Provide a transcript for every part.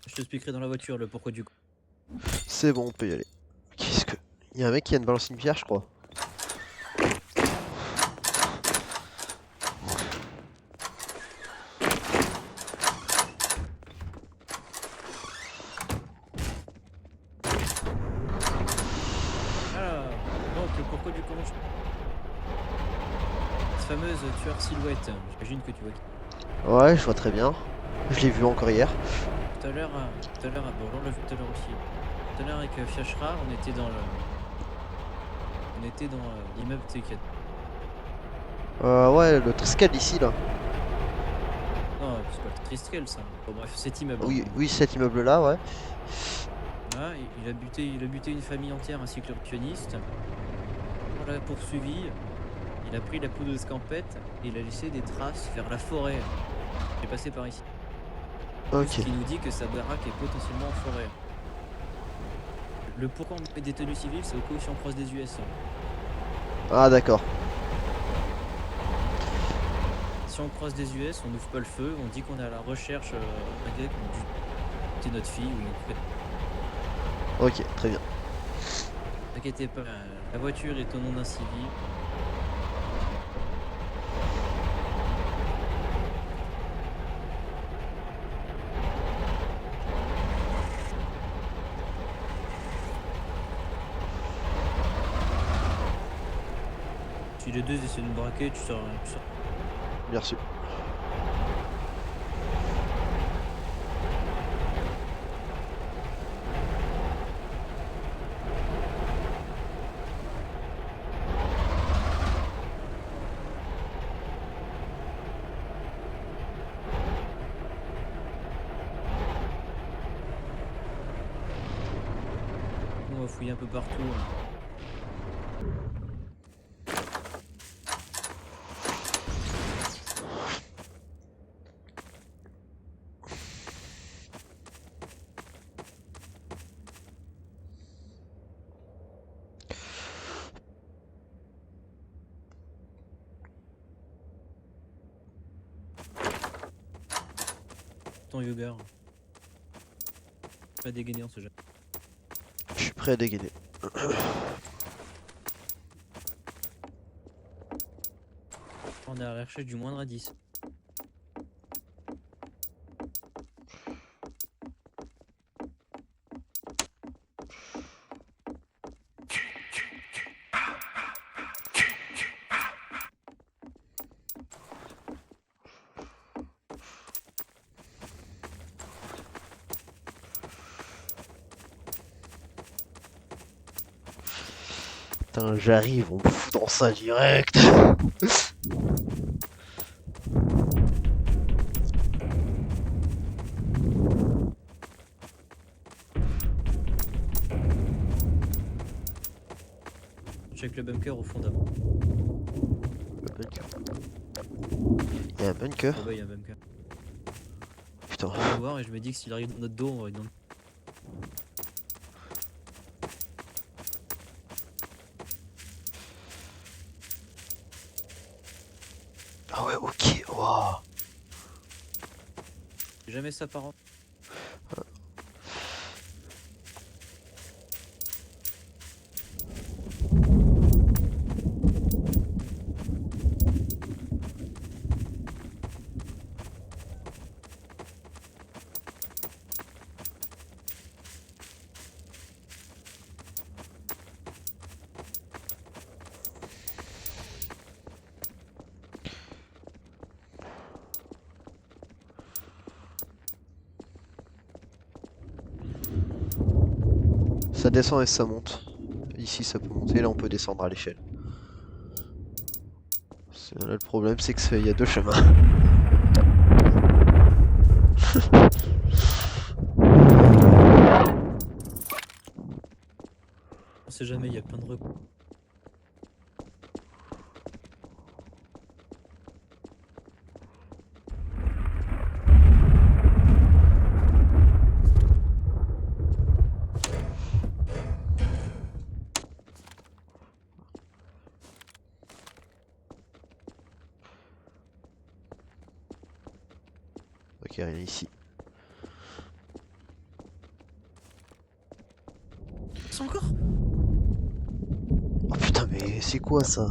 Je t'expliquerai dans la voiture le pourquoi du. C'est bon, on peut y aller. Qu'est-ce que... Il y a un mec qui vient de balancer une pierre, je crois. Alors, donc le pourquoi du comment. Cette fameuse tueur silhouette, j'imagine que tu vois qui. Ouais, je vois très bien. Je l'ai vu encore hier. Bon, on l'a vu tout à l'heure aussi. Tout à l'heure avec Fiachra, on était dans l'immeuble T4. Ouais, le Triskel ici, là. Non, c'est pas Triskel ça. Bon, bref, cet immeuble. Oui, oui, cet immeuble-là, ouais. Hein. Il a buté une famille entière ainsi que leur pianiste. On l'a poursuivi. Il a pris la poudre de scampette et il a laissé des traces vers la forêt. Il est passé par ici. Plus Ok. qui nous dit que sa baraque est potentiellement en forêt. Le pourquoi on met des tenues civiles, c'est au cas où si on croise des US. Ah, d'accord. Si on croise des US, on n'ouvre pas le feu, on dit qu'on est à la recherche d'un gars qui a dû tuer notre fille ou une. Ok, très bien. T'inquiétez pas, la voiture est au nom d'un civil. Si les deux essaient de nous braquer, tu sors. Merci. On va fouiller un peu partout. Ton Yuger. Pas dégainer en ce jeu. Je suis prêt à dégainer. On est à la recherche du moindre indice. Putain, j'arrive, on me fout dans ça direct. Check le bunker au fond d'avant. Le bunker. Il y a un bunker. Oh bah, il y a un bunker. Putain. On va voir et je me dis que s'il arrive dans notre dos, on va dans. Ah ouais, ok. Waouh. Jamais ça par an. Ça descend et ça monte. Ici, ça peut monter. Là, on peut descendre à l'échelle. Là, le problème, c'est qu'il y a deux chemins. On sait jamais, il y a plein de recours. Ok, rien ici. passe encore? Oh putain, mais c'est quoi ça?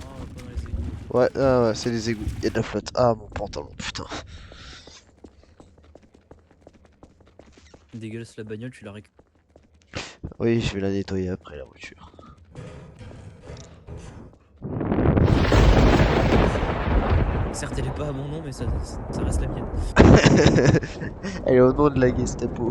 Oh, pas dans les égouts. Ouais, ah ouais, c'est les égouts. Il y a de la flotte. Ah, mon pantalon, putain. Dégueulasse la bagnole, tu la récupères. Oui, je vais la nettoyer après la voiture. Certes, elle est pas à mon nom, mais ça reste la mienne. Elle est au nom de la Gestapo.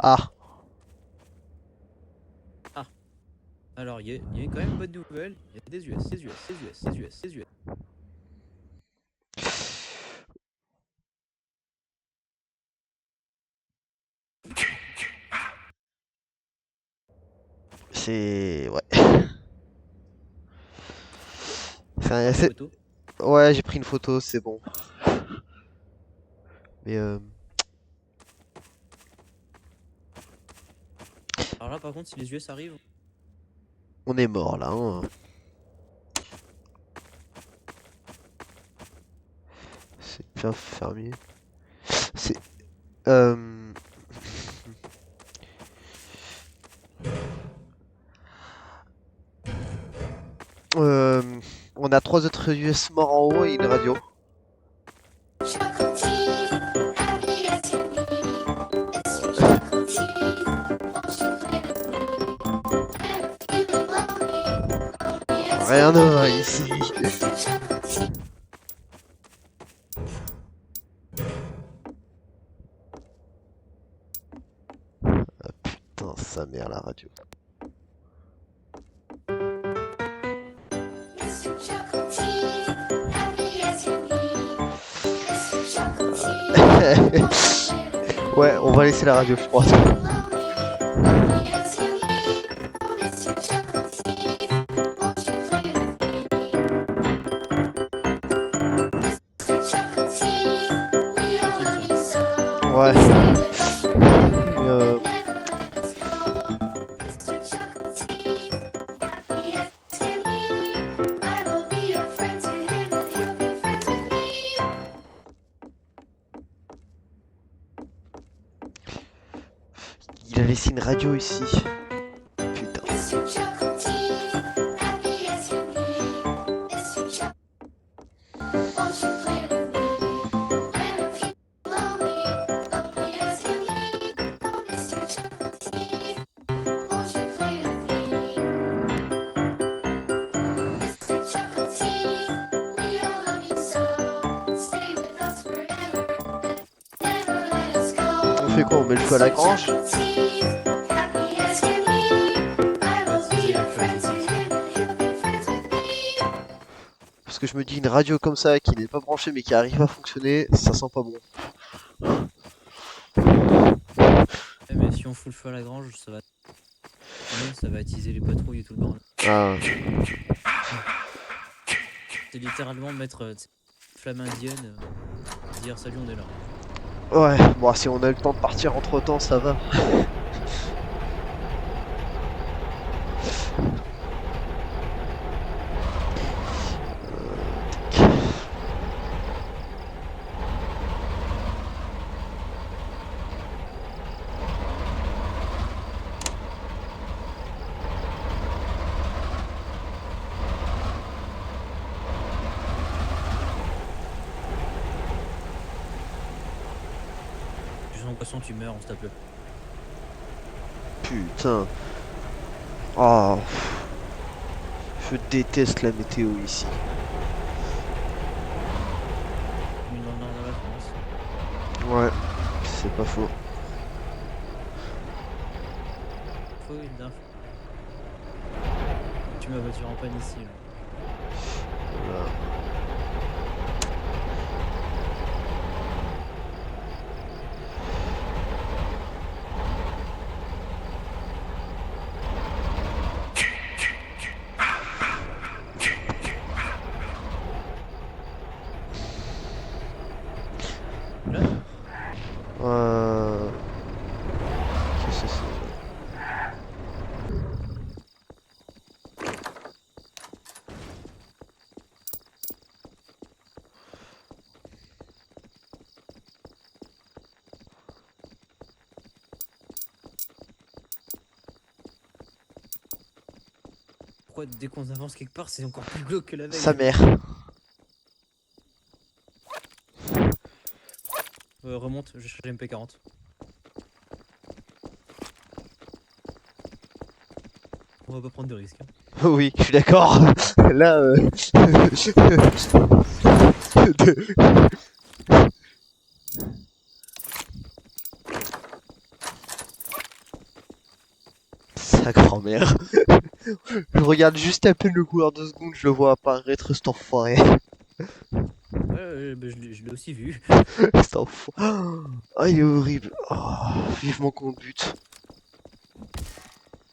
Ah, Alors, il y a quand même une bonne nouvelle. Il y a des US, des US, des US, des US, des US. c'est... Ouais. Prends des photos. Ouais, j'ai pris une photo, c'est bon. Mais Alors là, par contre, si les US arrivent, on est mort là, hein. C'est bien fermier. C'est... Euh... euh, On a 3 autres US morts en haut et une radio. Rien ne va ici. Putain, sa mère la radio. Ouais, on va laisser la radio froide. Ouais. Et il a laissé une radio ici. Putain. On fait quoi? On met le feu à la grange? Parce que je me dis une radio comme ça qui n'est pas branchée mais qui arrive à fonctionner, ça sent pas bon. ouais, mais si on fout le feu à la grange, ça va attiser les patrouilles et tout le bordel. Ah. C'est littéralement mettre flamme indienne, dire salut, on est là. Ouais, bon si on a eu le temps de partir entre temps ça va. en poisson, tu meurs, on se tape le. Putain. Oh. Je déteste la météo ici. Une dans le nord de la France. Ouais, c'est pas faux. Faut une d'info. Tu ma voiture en panne ici. Là. Voilà. Là, Qu'est-ce que c'est ça? pourquoi dès qu'on avance quelque part, c'est encore plus glauque que la veille. Sa mère. Remonte, je cherche MP40. On va pas prendre de risques. Hein. Oui, je suis d'accord. Là, sa grand-mère. Je regarde juste à peine le couloir 2 secondes, je le vois apparaître, cet enfoiré. Ouais, bah, je l'ai aussi vu. Cet enfoiré. Oh, il est horrible. Oh, vivement qu'on le bute.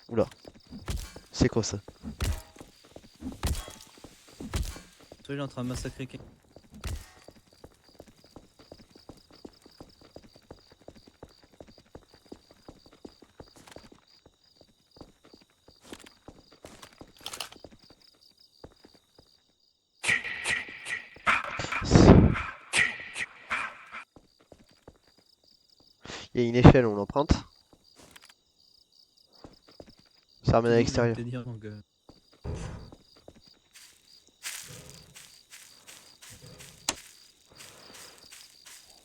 Oula. C'est quoi ça? Toi, il est en train de massacrer quelqu'un. Il y a une échelle, on l'emprunte. Ça ramène à J'ai envie l'extérieur. de te dire, donc,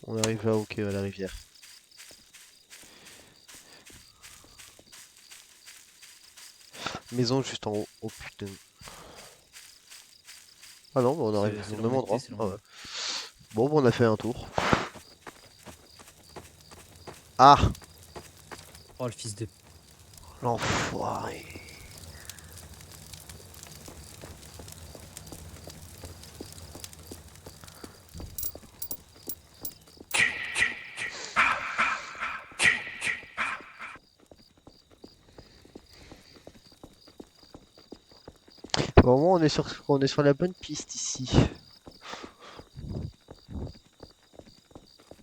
On arrive là, ok, à la rivière. Maison juste en haut. Oh putain. Ah non, bah on arrive c'est au même endroit. c'est Ah ouais. l'embêté. Bon, bah on a fait un tour. Ah, Oh, le fils de. l'enfoiré. Vraiment, on est sur la bonne piste ici.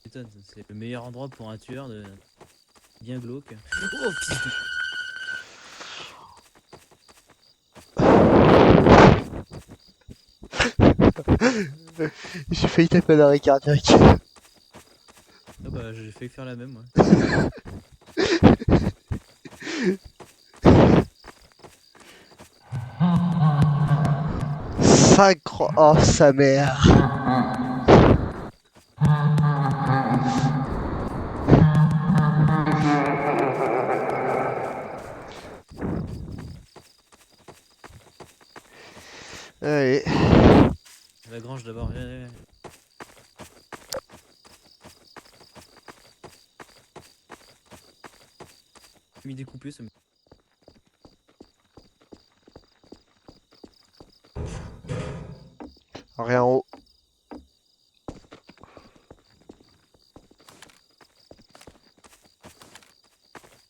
Putain, c'est le meilleur endroit pour un tueur de. Bien glauque. Oh, fils de. J'ai failli taper un arrêt cardiaque. Ah bah, j'ai failli faire la même, moi. Sacre... Oh, sa mère. Allez. La grange d'abord. Viens, viens, viens. Mis découpé, ça me. Rien en haut.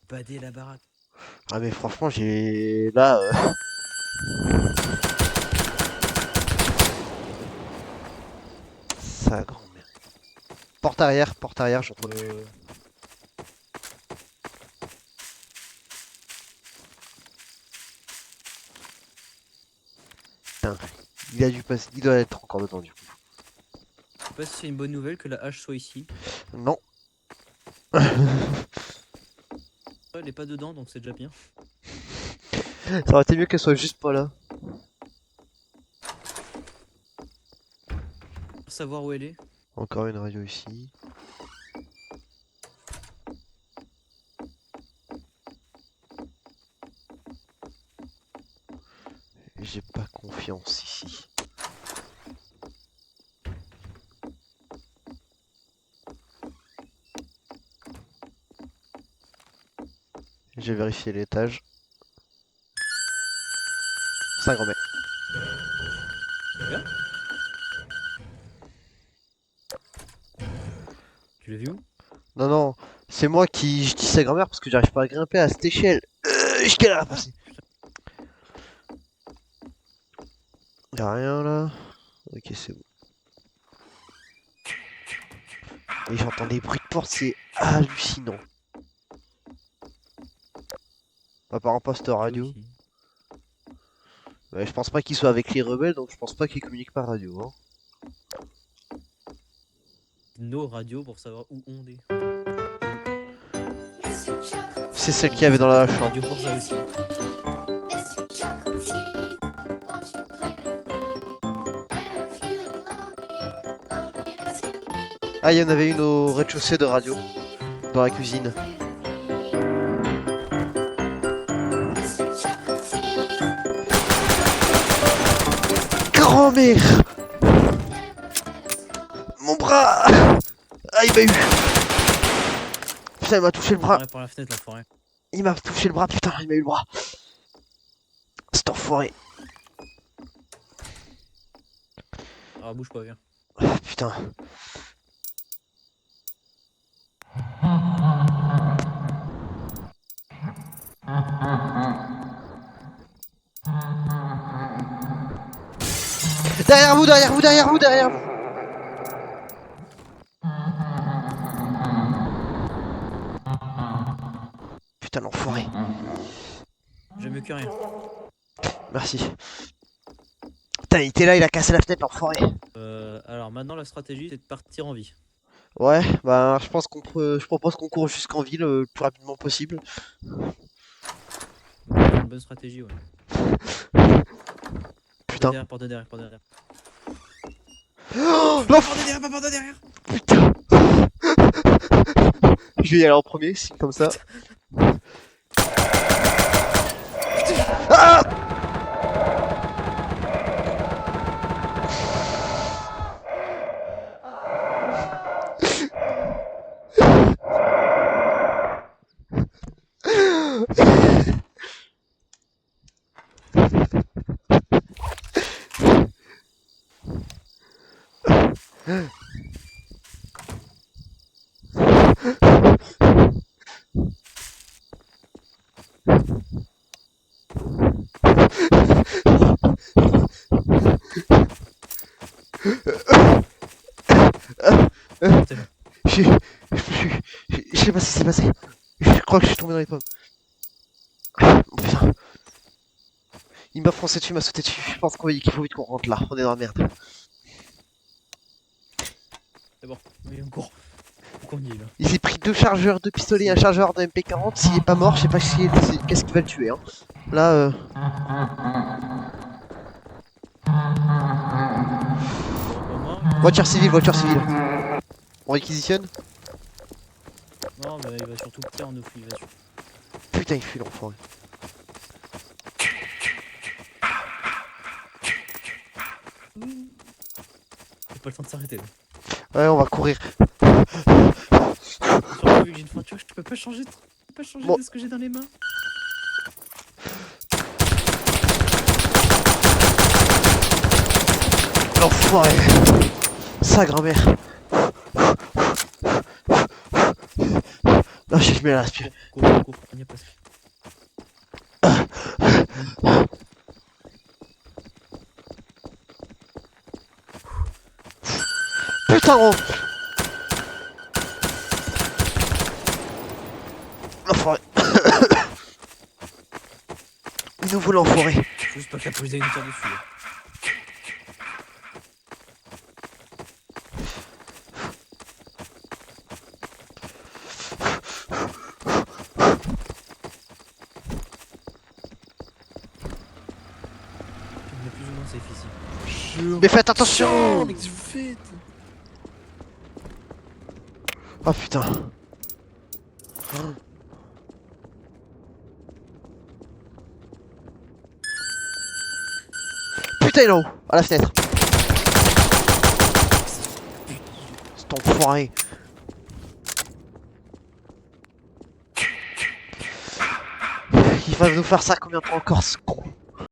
Badé la baraque. Ah mais franchement, j'ai... Là... Sa grand-mère. Porte arrière, j'entends. Putain, il a dû passer... Il doit être encore dedans du coup. Je sais pas si c'est une bonne nouvelle que la hache soit ici. Non. Elle est pas dedans, donc c'est déjà bien. Ça aurait été mieux qu'elle soit juste pas là. Pour savoir où elle est. Encore une radio ici. J'ai pas confiance ici. J'ai vérifié l'étage. Saint-Grand-Mère. Regarde. Tu l'as vu où? Non, non, c'est moi qui je dis sa grand-mère parce que j'arrive pas à grimper à cette échelle. Jusqu'à là, passer. Y'a rien là. Ok, c'est bon. Et j'entends des bruits de porte, c'est hallucinant. À part un poste radio. Aussi. Ouais, je pense pas qu'il soit avec les rebelles, donc je pense pas qu'il communique par radio. Hein. Nos radios pour savoir où on est. C'est celle qu'il y avait dans la Peut-être une chambre. radio pour ça aussi. Ah, il y en avait une au rez-de-chaussée de radio. Dans la cuisine. Grand-mère! Mon bras! Ah, il m'a eu! Putain, il m'a touché le bras. Par la fenêtre, l'enfoiré. Il m'a touché le bras, putain, il m'a eu le bras. C'est enfoiré. Ah, bouge pas, viens. Ah, putain. Derrière vous, derrière vous, derrière vous, derrière vous. Putain, l'enfoiré. J'aime mieux que rien. Merci. Putain, il était là, il a cassé la fenêtre, l'enfoiré. Alors maintenant, la stratégie, c'est de partir en vie. Ouais, bah je pense je propose qu'on court jusqu'en ville le plus rapidement possible. C'est une bonne stratégie, ouais. Putain. Porte de derrière, porte de derrière. Oh, Porte de derrière, pas porte de derrière. putain. Je vais y aller en premier, si comme ça. Ah! T'es là. Je sais pas ce qui s'est passé. Je crois que je suis tombé dans les pommes. Oh, putain. Il m'a foncé dessus, il m'a sauté dessus. Je pense qu'il faut vite qu'on rentre là. On est dans la merde. C'est bon, oui, on court. On y est là. Il s'est pris 2 chargeurs de pistolet et un chargeur de MP40. S'il est pas mort, je sais pas qu'est-ce qui va le tuer. Hein. Là, voiture civile, voiture civile. On réquisitionne. Non, mais il va surtout tirer en nous, il va surtout. Putain, il fuit l'enfoiré. J'ai pas le temps de s'arrêter là. Ouais, on va courir. Surtout vu que j'ai une voiture, je peux pas changer Bon. de ce que j'ai dans les mains. L'enfoiré. Sa grand-mère. Non, j'ai mis la respire. Cours, on y est presque. Putain, gros. L'enfoiré. Il nous voulait l'enfoiré. Juste pas que la police ait une tire dessus. Là. On est plus ou moins safe ici. Mais faites attention. Qu'est-ce que vous faites? Oh putain. Putain, il est là-haut, à la fenêtre. C'est enfoiré. Il va nous faire ça combien de temps encore, ce con?